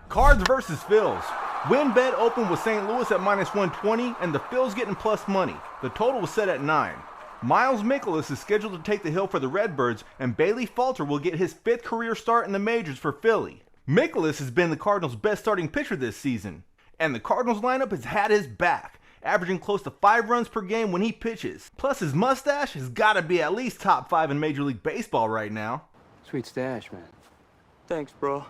Cards versus Phils. WinBet opened with St. Louis at minus 120 and the Phils getting plus money. The total was set at 9. Miles Mikolas is scheduled to take the hill for the Redbirds, and Bailey Falter will get his 5th career start in the majors for Philly. Mikolas has been the Cardinals' best starting pitcher this season, and the Cardinals lineup has had his back, averaging close to 5 runs per game when he pitches. Plus his mustache has got to be at least top 5 in Major League Baseball right now. Sweet stash, man. Thanks, bro.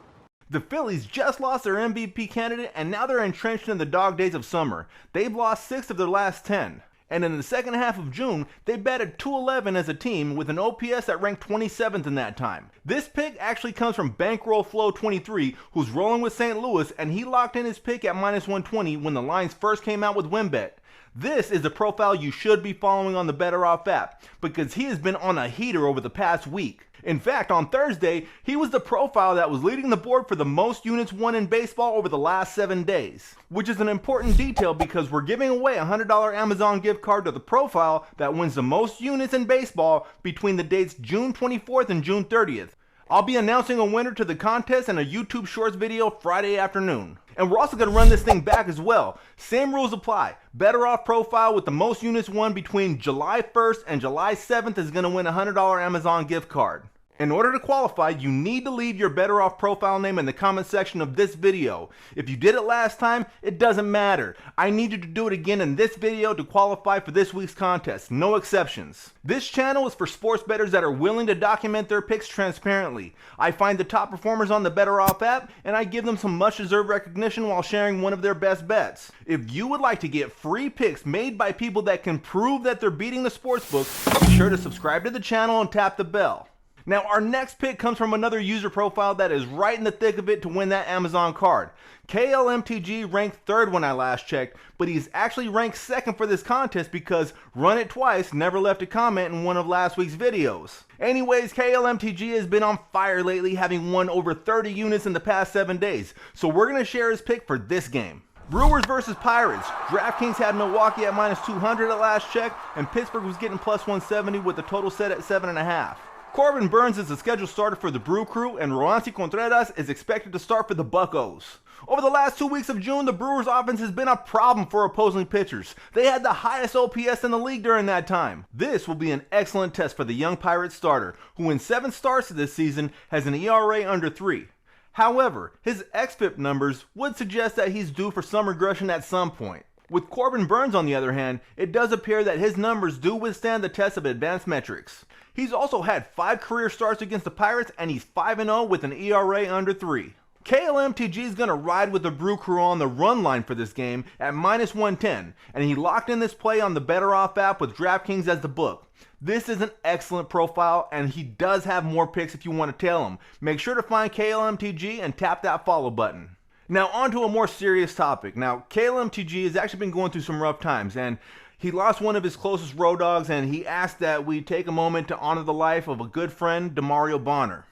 The Phillies just lost their MVP candidate, and now they're entrenched in the dog days of summer. They've lost 6 of their last 10. And in the second half of June, they batted .211 as a team with an OPS that ranked 27th in that time. This pick actually comes from Bankroll Flow 23, who's rolling with St. Louis, and he locked in his pick at minus 120 when the lines first came out with WinBet. This is the profile you should be following on the BettorOff app, because he has been on a heater over the past week. In fact, on Thursday, he was the profile that was leading the board for the most units won in baseball over the last 7 days. Which is an important detail because we're giving away a $100 Amazon gift card to the profile that wins the most units in baseball between the dates June 24th and June 30th. I'll be announcing a winner to the contest in a YouTube Shorts video Friday afternoon. And we're also going to run this thing back as well. Same rules apply. BettorOff profile with the most units won between July 1st and July 7th is going to win a $100 Amazon gift card. In order to qualify, you need to leave your BettorOff profile name in the comment section of this video. If you did it last time, it doesn't matter. I need you to do it again in this video to qualify for this week's contest. No exceptions. This channel is for sports bettors that are willing to document their picks transparently. I find the top performers on the BettorOff app, and I give them some much-deserved recognition while sharing one of their best bets. If you would like to get free picks made by people that can prove that they're beating the sportsbook, be sure to subscribe to the channel and tap the bell. Now, our next pick comes from another user profile that is right in the thick of it to win that Amazon card. KLMTG ranked 3rd when I last checked, but he's actually ranked 2nd for this contest because Run It Twice never left a comment in one of last week's videos. Anyways, KLMTG has been on fire lately, having won over 30 units in the past 7 days, so we're going to share his pick for this game. Brewers versus Pirates. DraftKings had Milwaukee at minus 200 at last check, and Pittsburgh was getting plus 170 with the total set at 7.5. Corbin Burns is the scheduled starter for the Brew Crew, and Roansy Contreras is expected to start for the Buccos. Over the last 2 weeks of June, the Brewers' offense has been a problem for opposing pitchers. They had the highest OPS in the league during that time. This will be an excellent test for the young Pirates starter, who in 7 starts this season has an ERA under 3. However, his xFIP numbers would suggest that he's due for some regression at some point. With Corbin Burns, on the other hand, it does appear that his numbers do withstand the test of advanced metrics. He's also had 5 career starts against the Pirates, and he's 5-0 with an ERA under 3. KLMTG is going to ride with the Brew Crew on the run line for this game at minus 110, and he locked in this play on the BettorOff app with DraftKings as the book. This is an excellent profile, and he does have more picks if you want to tail him. Make sure to find KLMTG and tap that follow button. Now on to a more serious topic. Now, KLMTG has actually been going through some rough times, and he lost one of his closest road dogs, and he asked that we take a moment to honor the life of a good friend, Demario Bonner.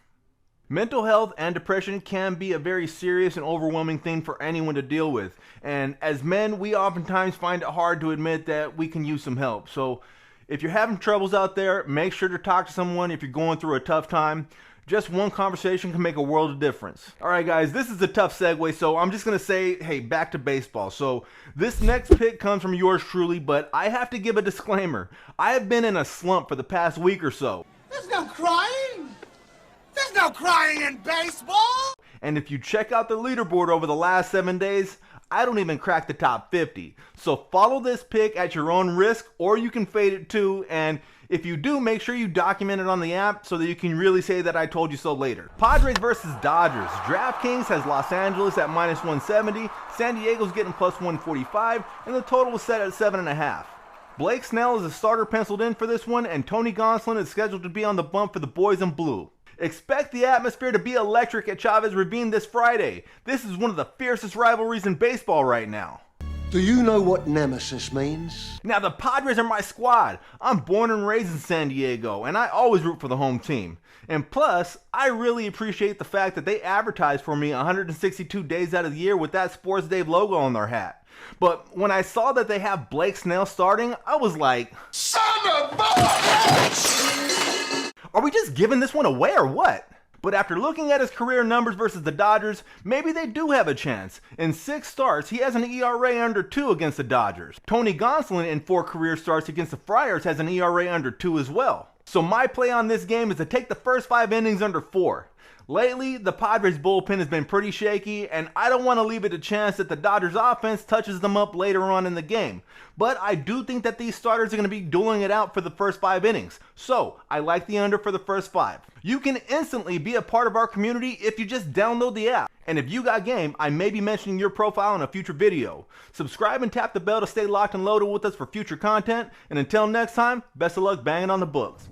Mental health and depression can be a very serious and overwhelming thing for anyone to deal with, and as men, we oftentimes find it hard to admit that we can use some help. So if you're having troubles out there, make sure to talk to someone if you're going through a tough time. Just one conversation can make a world of difference. Alright guys, this is a tough segue, so I'm just going to say, hey, back to baseball. So this next pick comes from yours truly, but I have to give a disclaimer. I have been in a slump for the past week or so. There's no crying! There's no crying in baseball! And if you check out the leaderboard over the last 7 days, I don't even crack the top 50. So follow this pick at your own risk, or you can fade it too, and if you do, make sure you document it on the app so that you can really say that I told you so later. Padres versus Dodgers. DraftKings has Los Angeles at minus 170, San Diego's getting plus 145, and the total was set at 7.5. Blake Snell is a starter penciled in for this one, and Tony Gonsolin is scheduled to be on the bump for the boys in blue. Expect the atmosphere to be electric at Chavez Ravine this Friday. This is one of the fiercest rivalries in baseball right now. Do you know what nemesis means? Now, the Padres are my squad. I'm born and raised in San Diego, and I always root for the home team. And plus, I really appreciate the fact that they advertise for me 162 days out of the year with that Sports Dave logo on their hat. But when I saw that they have Blake Snell starting, I was like, son of a bitch! Are we just giving this one away or what? But after looking at his career numbers versus the Dodgers, maybe they do have a chance. In 6 starts, he has an ERA under 2 against the Dodgers. Tony Gonsolin in 4 career starts against the Friars has an ERA under 2 as well. So my play on this game is to take the first 5 innings under 4. Lately, the Padres bullpen has been pretty shaky, and I don't want to leave it to chance that the Dodgers offense touches them up later on in the game. But I do think that these starters are going to be dueling it out for the first 5 innings. So, I like the under for the first 5. You can instantly be a part of our community if you just download the app. And if you got game, I may be mentioning your profile in a future video. Subscribe and tap the bell to stay locked and loaded with us for future content. And until next time, best of luck banging on the books.